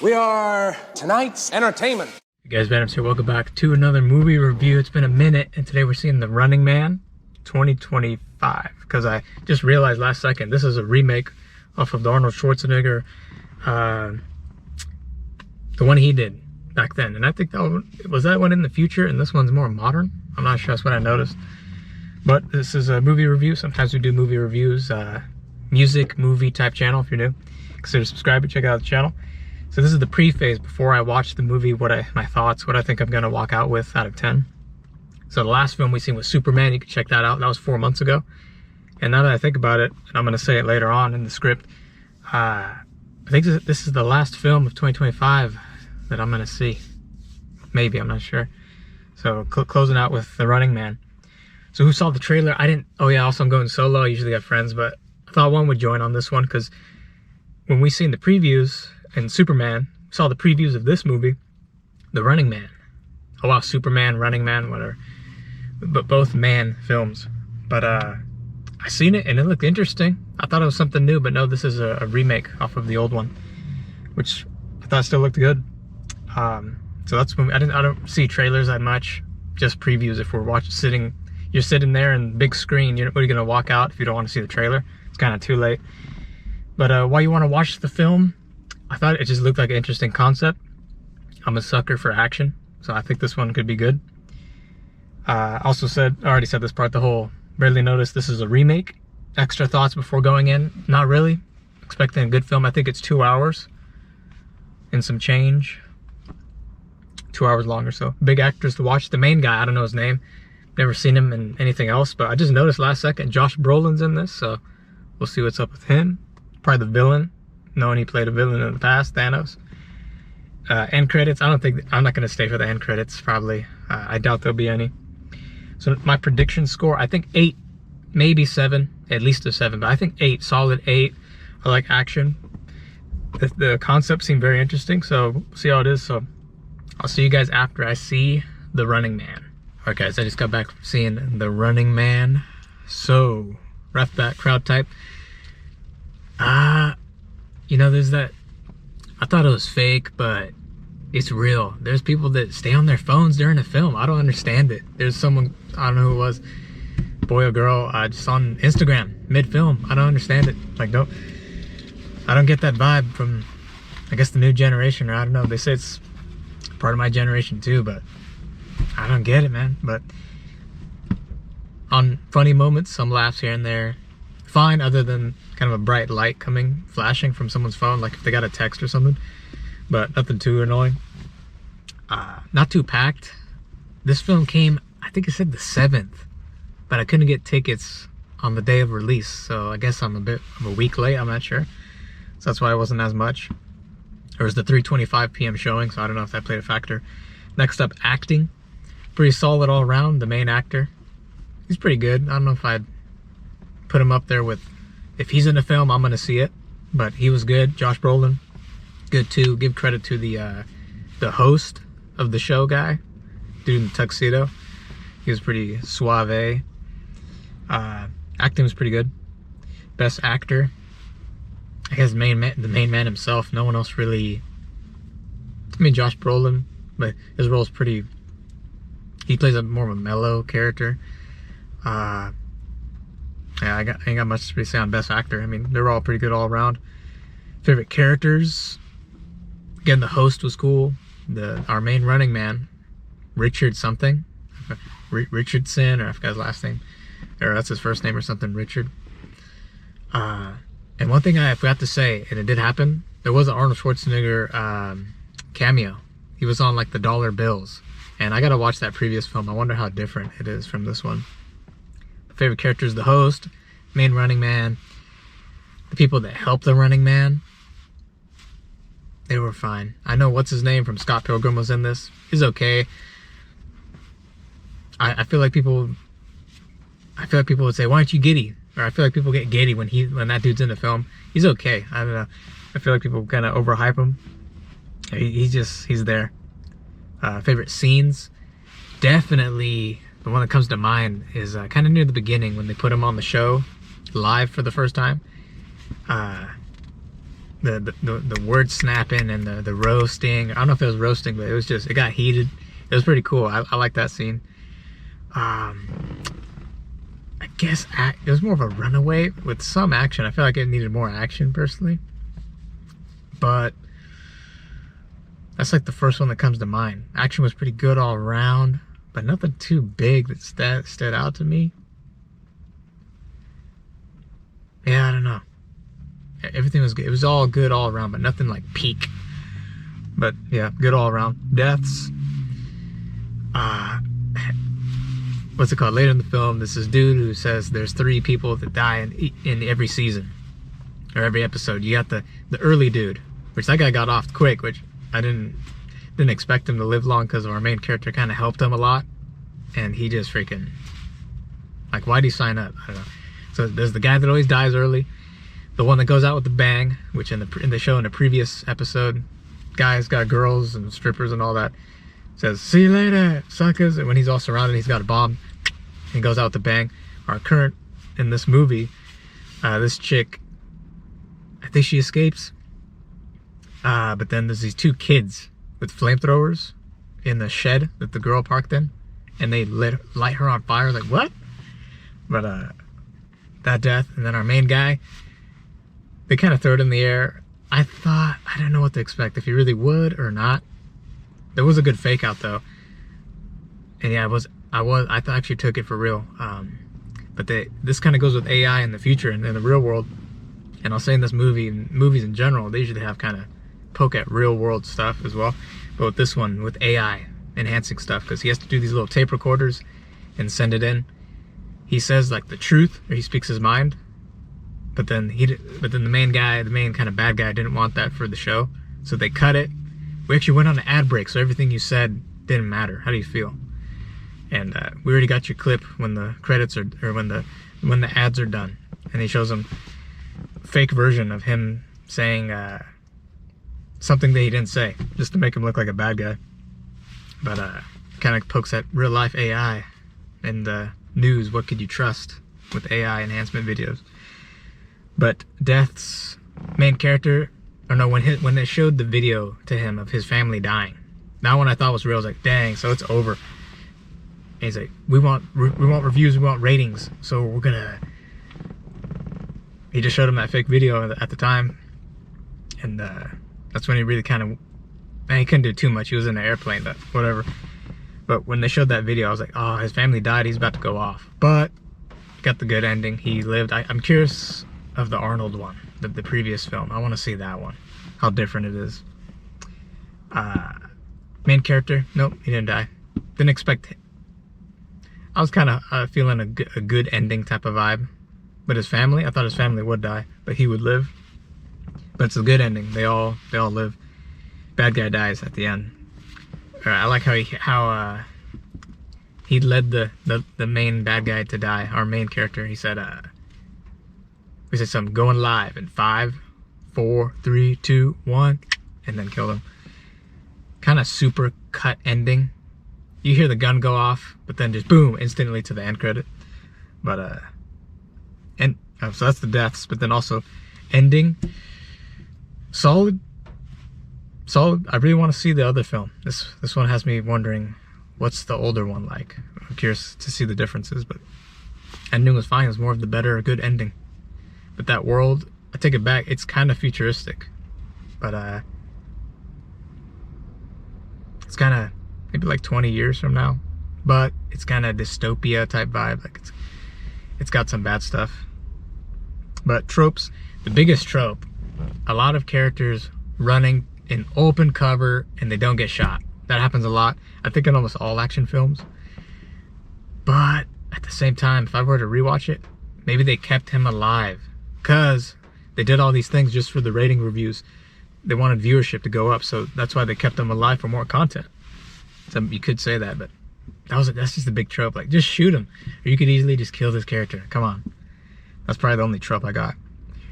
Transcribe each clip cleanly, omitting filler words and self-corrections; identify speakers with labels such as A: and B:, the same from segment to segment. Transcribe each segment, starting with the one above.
A: We are tonight's entertainment.
B: Hey guys, Randomz here. Welcome back to another movie review. It's been a minute, and today we're seeing The Running Man 2025. Because I just realized last second, this is a remake off of the Arnold Schwarzenegger, the one he did back then. And I think that one in the future, and this one's more modern. I'm not sure, that's what I noticed. But this is a movie review. Sometimes we do movie reviews, music, movie type channel. If you're new, consider subscribing, check out the channel. So this is the pre-phase before I watch the movie, my thoughts, what I think I'm gonna walk out with out of 10. So the last film we seen was Superman. You can check that out. That was 4 months ago. And now that I think about it, and I'm gonna say it later on in the script, I think this is the last film of 2025 that I'm gonna see. Maybe, I'm not sure. So closing out with The Running Man. So who saw the trailer? I didn't. Oh yeah, also I'm going solo. I usually got friends, but I thought one would join on this one because when we seen the previews in Superman, we saw the previews of this movie, The Running Man. Oh wow, Superman, Running Man, whatever. But both man films. But I seen it and it looked interesting. I thought it was something new, but no, this is a remake off of the old one, which I thought still looked good. So that's when I don't see trailers that much, just previews. If we're you're sitting there in big screen, what are you gonna walk out if you don't want to see the trailer? It's kind of too late. But while you want to watch the film, I thought it just looked like an interesting concept. I'm a sucker for action, so I think this one could be good. I already said this part, the whole barely noticed this is a remake. Extra thoughts before going in, not really. Expecting a good film. I think it's 2 hours and some change. 2 hours long or so. Big actors to watch. The main guy, I don't know his name. Never seen him in anything else, but I just noticed last second Josh Brolin's in this, so we'll see what's up with him. Probably the villain, knowing he played a villain in the past, Thanos. End credits, I'm not gonna stay for the end credits, probably. I doubt there'll be any. So my prediction score, I think 8, maybe 7, at least a 7, but I think 8, solid 8. I like action. The concept seemed very interesting, so we'll see how it is. So I'll see you guys after I see The Running Man. Alright guys, I just got back from seeing The Running Man. So, rough back crowd type. You know, there's that, I thought it was fake, but it's real. There's people that stay on their phones during a film. I don't understand it. There's someone, I don't know who it was, boy or girl, just on Instagram, mid-film. I don't understand it. Like, I don't get that vibe from, I guess, the new generation, or I don't know. They say it's part of my generation too, but I don't get it, man. But on funny moments, some laughs here and there, fine, other than kind of a bright light flashing from someone's phone, like if they got a text or something, but nothing too annoying. Not too packed. This film came, I think it said the 7th, but I couldn't get tickets on the day of release, so I guess I'm a bit of a week late, I'm not sure. So that's why it wasn't as much. There was the 3:25 p.m. showing, so I don't know if that played a factor. Next up, acting. Pretty solid all around. The main actor, he's pretty good. I don't know if I'd put him up there with, if he's in a film, I'm gonna see it, but he was good. Josh Brolin, good too. Give credit to the host of the show guy, dude in the tuxedo. He was pretty suave. Acting was pretty good. Best actor, I guess the main man himself. No one else really. I mean, Josh Brolin, but his role's pretty. He plays a more of a mellow character. Yeah, I ain't got much to really say on best actor. I mean, they're all pretty good all around. Favorite characters, again, the host was cool. Our main running man, Richard something, Richardson, or I forgot his last name, or that's his first name or something, Richard. And one thing I forgot to say, and it did happen, there was an Arnold Schwarzenegger cameo. He was on like the dollar bills, and I gotta watch that previous film. I wonder how different it is from this one. Favorite characters, the host, main running man, the people that help the running man, they were fine. I know what's his name from Scott Pilgrim was in this. He's okay. I feel like people would say, why aren't you giddy? Or I feel like people get giddy when that dude's in the film. He's okay. I don't know. I feel like people kind of overhype him. He's there. Favorite scenes, definitely the one that comes to mind is kind of near the beginning when they put him on the show live for the first time. the word snapping and the roasting. I don't know if it was roasting, but it got heated. It was pretty cool. I like that scene. I guess it was more of a runaway with some action. I feel like it needed more action personally, but that's like the first one that comes to mind. Action was pretty good all around, but nothing too big that stood out to me. Yeah, I don't know. Everything was good. It was all good all around, but nothing like peak. But yeah, good all around. Deaths. What's it called? Later in the film, there's this dude who says there's 3 people that die in every season or every episode. You got the early dude, which that guy got off quick, which I didn't expect him to live long because our main character kind of helped him a lot, and he just freaking, like, why'd he sign up? I don't know. So there's the guy that always dies early, the one that goes out with the bang, which in the show in the previous episode, guys got girls and strippers and all that, says see you later suckers, and when he's all surrounded he's got a bomb, he goes out with the bang. Our current in this movie, this chick, I think she escapes, but then there's these 2 kids with flamethrowers in the shed that the girl parked in, and they light her on fire. Like, what? But that death. And then our main guy, they kind of throw it in the air. I didn't know what to expect, if he really would or not. There was a good fake out though, and yeah, I actually took it for real. But this kind of goes with AI in the future and in the real world. And I'll say in this movie, and movies in general, they usually have kind of poke at real world stuff as well. But with this one, with AI enhancing stuff, because he has to do these little tape recorders and send it in. He says like the truth, or he speaks his mind. But then the main kind of bad guy didn't want that for the show, so they cut it. We actually went on an ad break, so everything you said didn't matter. How do you feel? And we already got your clip when the credits are, or when the ads are done, and he shows them fake version of him saying something that he didn't say, just to make him look like a bad guy. But kind of pokes at real life AI and news. What could you trust with AI enhancement videos? But Death's main character, or no, when they showed the video to him of his family dying, that one I thought was real. I was like, dang, so it's over. And he's like, we want reviews, we want ratings, so we're gonna. He just showed him that fake video at the time, and that's when he really kind of. Man, he couldn't do too much. He was in an airplane, but whatever. But when they showed that video, I was like, oh, his family died. He's about to go off. But got the good ending. He lived. I'm curious of the Arnold one, the previous film. I want to see that one, how different it is. Main character, nope, he didn't die. Didn't expect it. I was kind of feeling a good ending type of vibe. But his family, I thought his family would die, but he would live. But it's a good ending. They all live. Bad guy dies at the end. I like how he led the main bad guy to die. Our main character, he said something, going live in 5, 4, 3, 2, 1, and then killed him. Kind of super cut ending. You hear the gun go off, but then just boom, instantly to the end credit. But so that's the deaths, but then also ending solid. I really want to see the other film. This one has me wondering, what's the older one like? I'm curious to see the differences, but ending was fine. It was more of the better, good ending. But that world, I take it back, it's kind of futuristic, but it's kind of maybe like 20 years from now, but it's kind of dystopia type vibe. Like it's got some bad stuff. But tropes, the biggest trope, a lot of characters running in open cover and they don't get shot. That happens a lot, I think, in almost all action films. But at the same time, if I were to rewatch it, maybe they kept him alive because they did all these things just for the rating reviews. They wanted viewership to go up, so that's why they kept him alive for more content. So you could say that, but that's just a big trope. Like, just shoot him, or you could easily just kill this character. Come on. That's probably the only trope I got.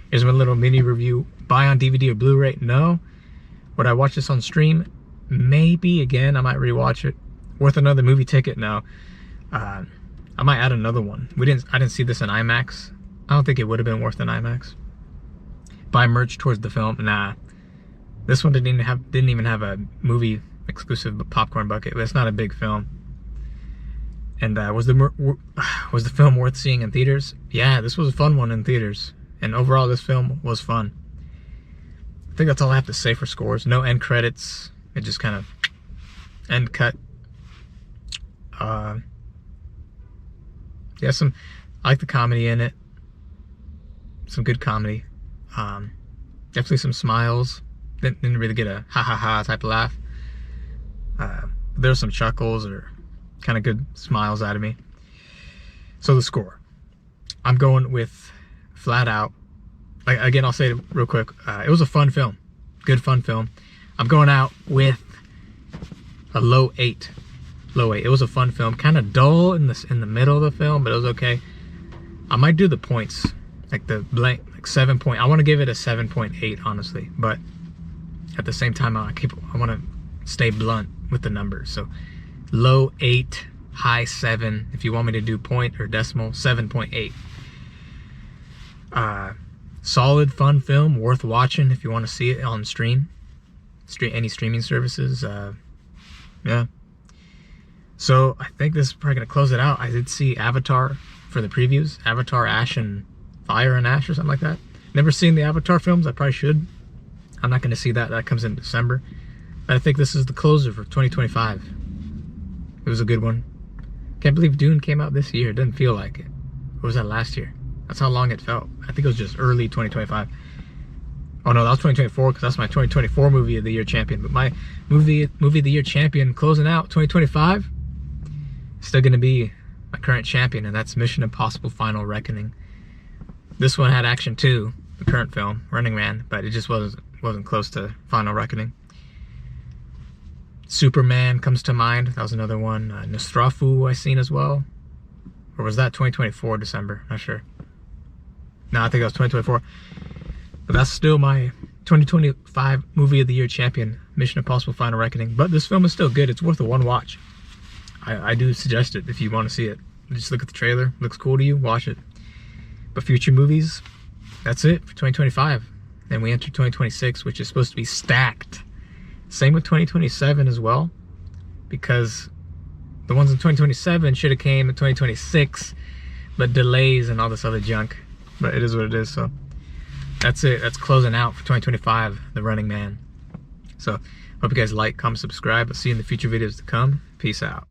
B: Here's my little mini review. Buy on DVD or Blu-ray? No. Would I watch this on stream? Maybe. Again, I might rewatch it. Worth another movie ticket? No. I might add another one. I didn't see this in IMAX. I don't think it would have been worth an IMAX. buy merch towards the film. Nah, this one didn't even have a movie exclusive popcorn bucket, but it's not a big film. And was the film worth seeing in theaters? Yeah, this was a fun one in theaters, and overall this film was fun. I think that's all I have to say for scores. No end credits. It just kind of end cut. Yeah, I like the comedy in it. Some good comedy. Definitely some smiles. Didn't really get a ha ha ha type of laugh. There's some chuckles or kind of good smiles out of me. So the score, I'm going with flat out. Again, I'll say it real quick. It was a fun film, good fun film. I'm going out with a low 8. Low 8. It was a fun film, kind of dull in the middle of the film, but it was okay. I might do the points, like the blank, like 7 point. I want to give it a 7.8, honestly, but at the same time, I want to stay blunt with the numbers. So low 8, high 7. If you want me to do point or decimal, 7.8. Solid, fun film, worth watching if you want to see it on any streaming services. Yeah. So I think this is probably gonna close it out. I did see Avatar for the previews. Avatar, Ash and Fire and Ash or something like that. Never seen the Avatar films. I probably should. I'm not gonna see that. That comes in December. But I think this is the closer for 2025. It was a good one. Can't believe Dune came out this year. It didn't feel like it. Or was that last year? That's how long it felt. I think it was just early 2025. Oh no, that was 2024 because that's my 2024 movie of the year champion. But my movie of the year champion closing out 2025 is still gonna be my current champion, and that's Mission Impossible: Final Reckoning. This one had action too, the current film, Running Man, but it just wasn't close to Final Reckoning. Superman comes to mind. That was another one. Nostrofu I seen as well. Or was that 2024 December? Not sure. No, I think that was 2024. But that's still my 2025 movie of the year champion, Mission Impossible: Final Reckoning. But this film is still good. It's worth a one watch. I do suggest it if you want to see it. Just look at the trailer. Looks cool to you, watch it. But future movies, that's it for 2025. Then we enter 2026, which is supposed to be stacked. Same with 2027 as well, because the ones in 2027 should have came in 2026, but delays and all this other junk. But it is what it is. So that's it. That's closing out for 2025, The Running Man. So hope you guys like, comment, subscribe. I'll see you in the future videos to come. Peace out.